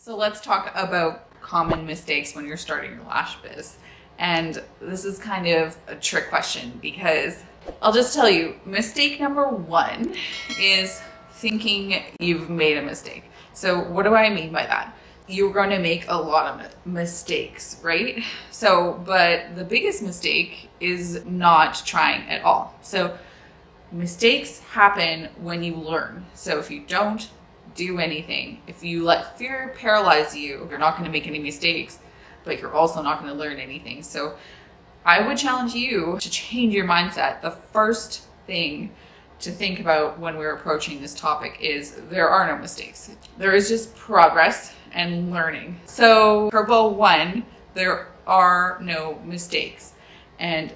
So let's talk about common mistakes when you're starting your lash biz. And this is kind of a trick question because I'll just tell you, mistake number one is thinking you've made a mistake. So what do I mean by that? You're going to make a lot of mistakes, right? But the biggest mistake is not trying at all. So mistakes happen when you learn. So if you don't do anything, if you let fear paralyze you, you're not going to make any mistakes, but you're also not going to learn anything. So I would challenge you to change your mindset. The first thing to think about when we're approaching this topic is there are no mistakes. There is just progress and learning. So Turbo 1, there are no mistakes. And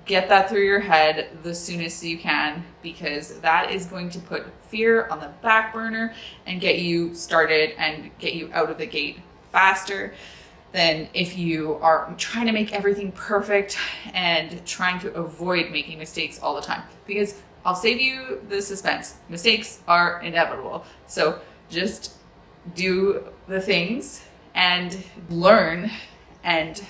get that through your head the soonest you can, because that is going to put fear on the back burner and get you started and get you out of the gate faster than if you are trying to make everything perfect and trying to avoid making mistakes all the time. Because I'll save you the suspense. Mistakes are inevitable. So just do the things and learn and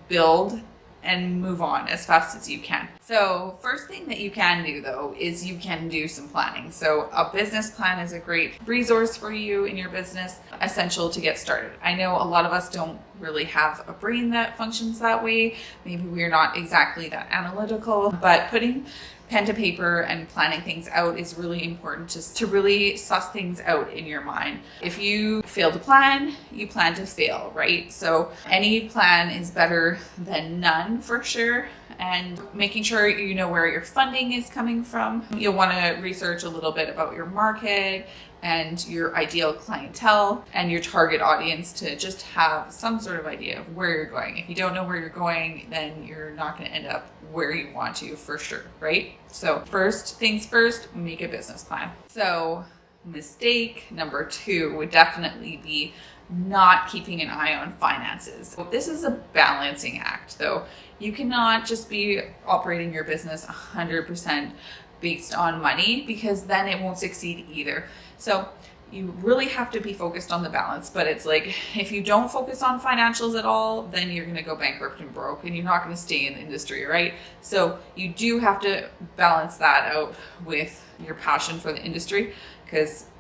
build and move on as fast as you can. So first thing that you can do though is you can do some planning. So a business plan is a great resource for you in your business, essential to get started. I know a lot of us don't really have a brain that functions that way. Maybe we're not exactly that analytical, but putting pen to paper and planning things out is really important, just to really suss things out in your mind. If you fail to plan, you plan to fail, right? So any plan is better than none for sure. And making sure you know where your funding is coming from. You'll want to research a little bit about your market and your ideal clientele and your target audience to just have some sort of idea of where you're going. If you don't know where you're going, then you're not going to end up where you want to for sure, right? So first things first, make a business plan. So mistake number 2 would definitely be not keeping an eye on finances. This is a balancing act though. You cannot just be operating your business 100% based on money, because then it won't succeed either. So you really have to be focused on the balance, but it's like, if you don't focus on financials at all, then you're going to go bankrupt and broke and you're not going to stay in the industry, right? So you do have to balance that out with your passion for the industry.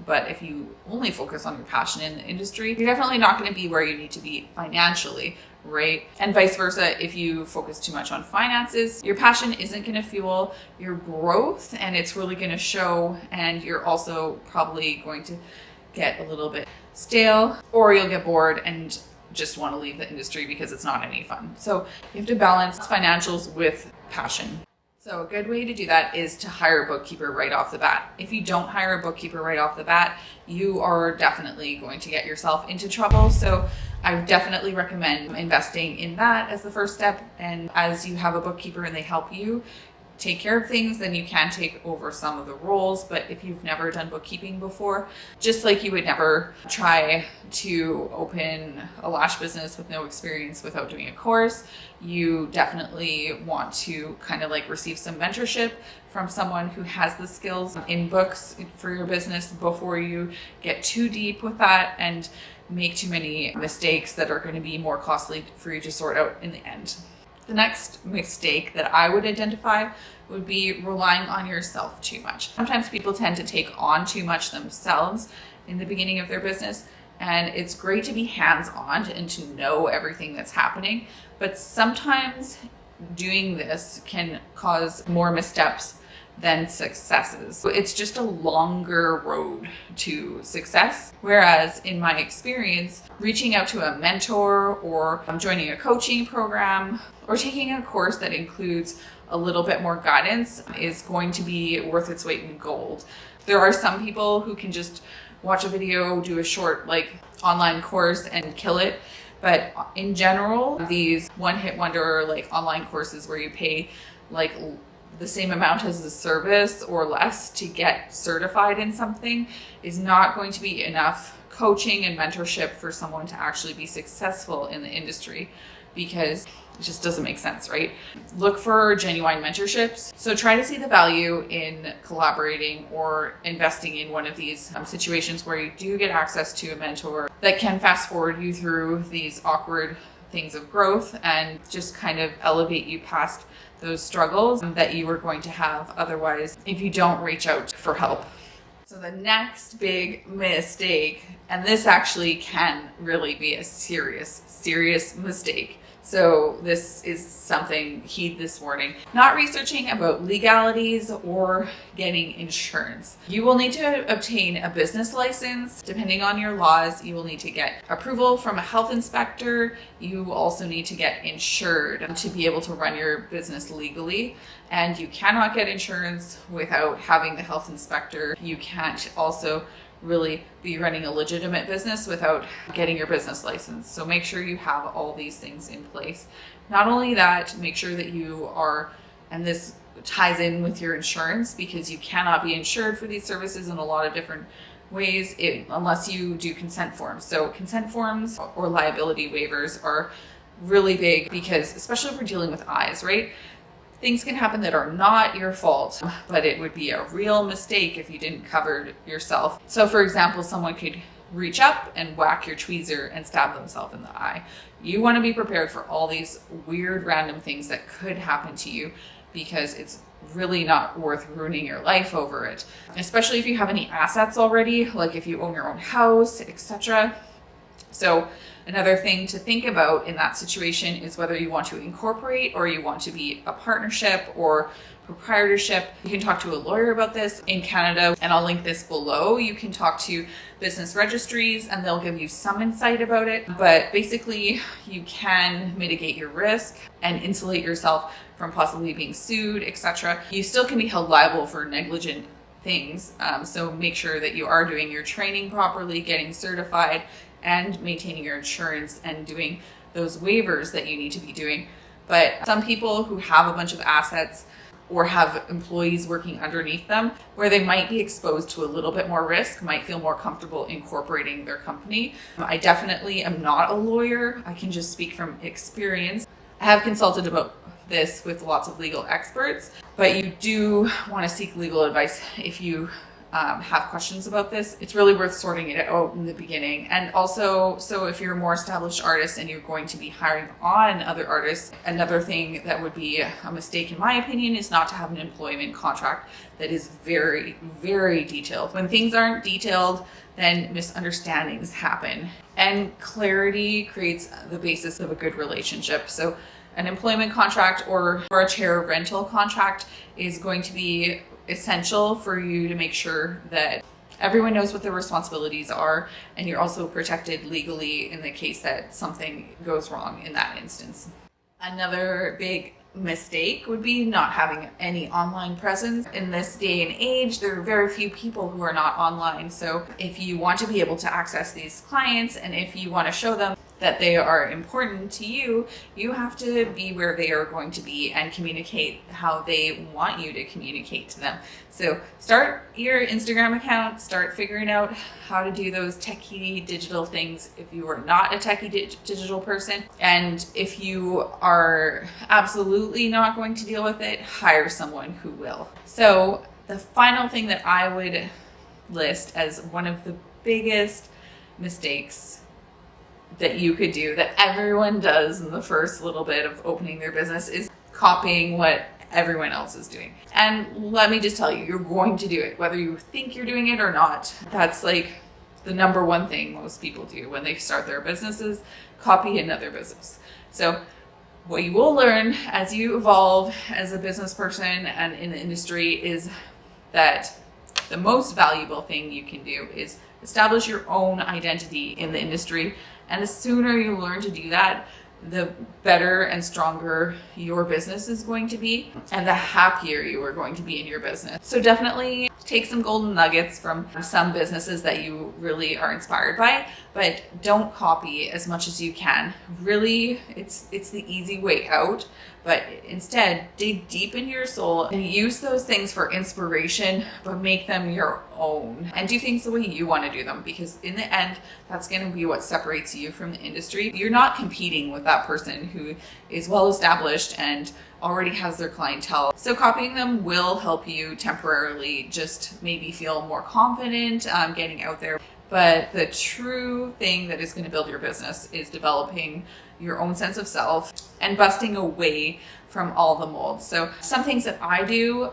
But if you only focus on your passion in the industry, you're definitely not going to be where you need to be financially, right? And vice versa, if you focus too much on finances, your passion isn't going to fuel your growth and it's really going to show, and you're also probably going to get a little bit stale, or you'll get bored and just want to leave the industry because it's not any fun. So you have to balance financials with passion. So a good way to do that is to hire a bookkeeper right off the bat. If you don't hire a bookkeeper right off the bat, you are definitely going to get yourself into trouble. So I would definitely recommend investing in that as the first step. And as you have a bookkeeper and they help you take care of things, then you can take over some of the roles. But if you've never done bookkeeping before, just like you would never try to open a lash business with no experience without doing a course, you definitely want to kind of like receive some mentorship from someone who has the skills in books for your business before you get too deep with that and make too many mistakes that are going to be more costly for you to sort out in the end. The next mistake that I would identify would be relying on yourself too much. Sometimes people tend to take on too much themselves in the beginning of their business, and it's great to be hands-on and to know everything that's happening, but sometimes doing this can cause more missteps than successes. So it's just a longer road to success. Whereas in my experience, reaching out to a mentor or joining a coaching program or taking a course that includes a little bit more guidance is going to be worth its weight in gold. There are some people who can just watch a video, do a short online course and kill it. But in general, these one-hit wonder online courses where you pay the same amount as the service or less to get certified in something is not going to be enough coaching and mentorship for someone to actually be successful in the industry. because it just doesn't make sense, right? Look for genuine mentorships. So try to see the value in collaborating or investing in one of these situations where you do get access to a mentor that can fast forward you through these awkward things of growth and just kind of elevate you past those struggles that you were going to have otherwise if you don't reach out for help. So the next big mistake, and this actually can really be a serious mistake. So this is something, heed this warning. Not researching about legalities or getting insurance. You will need to obtain a business license. Depending on your laws, you will need to get approval from a health inspector. You also need to get insured to be able to run your business legally. And you cannot get insurance without having the health inspector. You can't also really be running a legitimate business without getting your business license. So make sure you have all these things in place. Not only that, make sure that you are, and this ties in with your insurance, because you cannot be insured for these services in a lot of different ways unless you do consent forms. So consent forms or liability waivers are really big because, especially if we're dealing with eyes, right? Things can happen that are not your fault, but it would be a real mistake if you didn't cover yourself. So for example, someone could reach up and whack your tweezer and stab themselves in the eye. You want to be prepared for all these weird random things that could happen to you, because it's really not worth ruining your life over it. Especially if you have any assets already, like if you own your own house, etc. So another thing to think about in that situation is whether you want to incorporate or you want to be a partnership or proprietorship. You can talk to a lawyer about this in Canada, and I'll link this below. You can talk to business registries and they'll give you some insight about it. But basically, you can mitigate your risk and insulate yourself from possibly being sued, etc. You still can be held liable for negligent things. So make sure that you are doing your training properly, getting certified, and maintaining your insurance and doing those waivers that you need to be doing. But some people who have a bunch of assets or have employees working underneath them, where they might be exposed to a little bit more risk, might feel more comfortable incorporating their company. I definitely am not a lawyer. I can just speak from experience. I have consulted about this with lots of legal experts, but you do want to seek legal advice if you have questions about this. It's really worth sorting it out in the beginning. And also, so if you're a more established artist and you're going to be hiring on other artists, another thing that would be a mistake in my opinion is not to have an employment contract that is very, very detailed. When things aren't detailed, then misunderstandings happen. And clarity creates the basis of a good relationship. So an employment contract or a chair rental contract is going to be essential for you to make sure that everyone knows what their responsibilities are, and you're also protected legally in the case that something goes wrong in that instance. Another big mistake would be not having any online presence. In this day and age, there are very few people who are not online. So if you want to be able to access these clients, and if you want to show them that they are important to you, you have to be where they are going to be and communicate how they want you to communicate to them. So start your Instagram account, start figuring out how to do those techie digital things if you are not a techie digital person. And if you are absolutely not going to deal with it, hire someone who will. So the final thing that I would list as one of the biggest mistakes that you could do, that everyone does in the first little bit of opening their business, is copying what everyone else is doing. And let me just tell you, you're going to do it, whether you think you're doing it or not. That's like the number one thing most people do when they start their businesses: copy another business. So what you will learn as you evolve as a business person and in the industry is that the most valuable thing you can do is establish your own identity in the industry. And the sooner you learn to do that, the better and stronger your business is going to be, and the happier you are going to be in your business. So definitely take some golden nuggets from some businesses that you really are inspired by, but don't copy as much as you can. Really, it's the easy way out, but instead dig deep into your soul and use those things for inspiration, but make them your own and do things the way you want to do them, because in the end, that's going to be what separates you from the industry. You're not competing with that person who is well established and already has their clientele. So copying them will help you temporarily just maybe feel more confident getting out there. But the true thing that is going to build your business is developing your own sense of self and busting away from all the molds. So some things that I do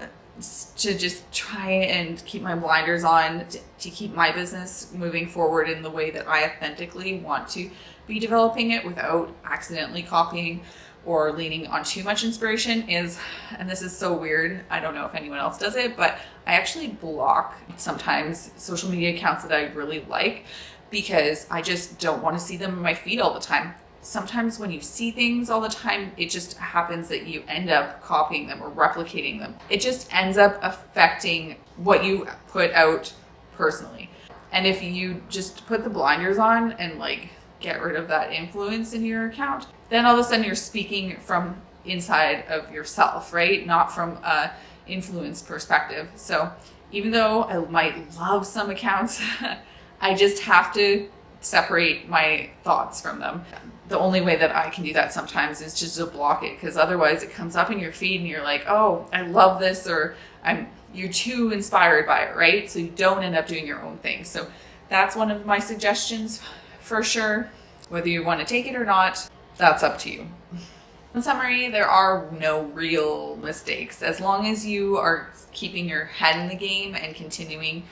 to just try and keep my blinders on to keep my business moving forward in the way that I authentically want to be developing it without accidentally copying or leaning on too much inspiration is, and this is so weird, I don't know if anyone else does it, but I actually block sometimes social media accounts that I really like because I just don't want to see them in my feed all the time. Sometimes when you see things all the time, it just happens that you end up copying them or replicating them. It just ends up affecting what you put out personally. And if you just put the blinders on and like get rid of that influence in your account, then all of a sudden you're speaking from inside of yourself, right? Not from a influence perspective. So even though I might love some accounts, I just have to separate my thoughts from them. The only way that I can do that sometimes is just to block it, because otherwise it comes up in your feed and you're like, oh, I love this, or you're too inspired by it, right? So you don't end up doing your own thing. So that's one of my suggestions for sure. Whether you want to take it or not, that's up to you. In summary, there are no real mistakes. As long as you are keeping your head in the game and continuing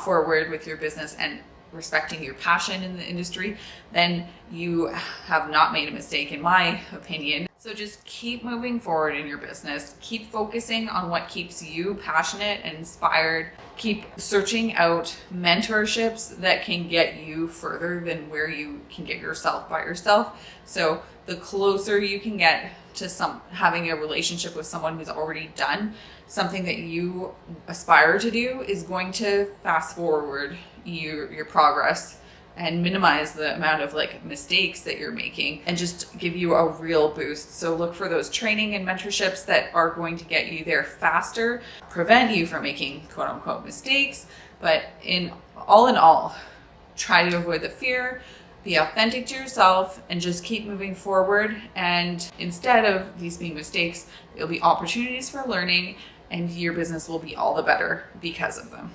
forward with your business and respecting your passion in the industry, then you have not made a mistake, in my opinion. So just keep moving forward in your business. Keep focusing on what keeps you passionate and inspired. Keep searching out mentorships that can get you further than where you can get yourself by yourself. So the closer you can get to having a relationship with someone who's already done something that you aspire to do is going to fast forward your progress and minimize the amount of like mistakes that you're making and just give you a real boost. So look for those training and mentorships that are going to get you there faster, prevent you from making quote unquote mistakes. But in all, try to avoid the fear, be authentic to yourself, and just keep moving forward. And instead of these being mistakes, there'll be opportunities for learning, and your business will be all the better because of them.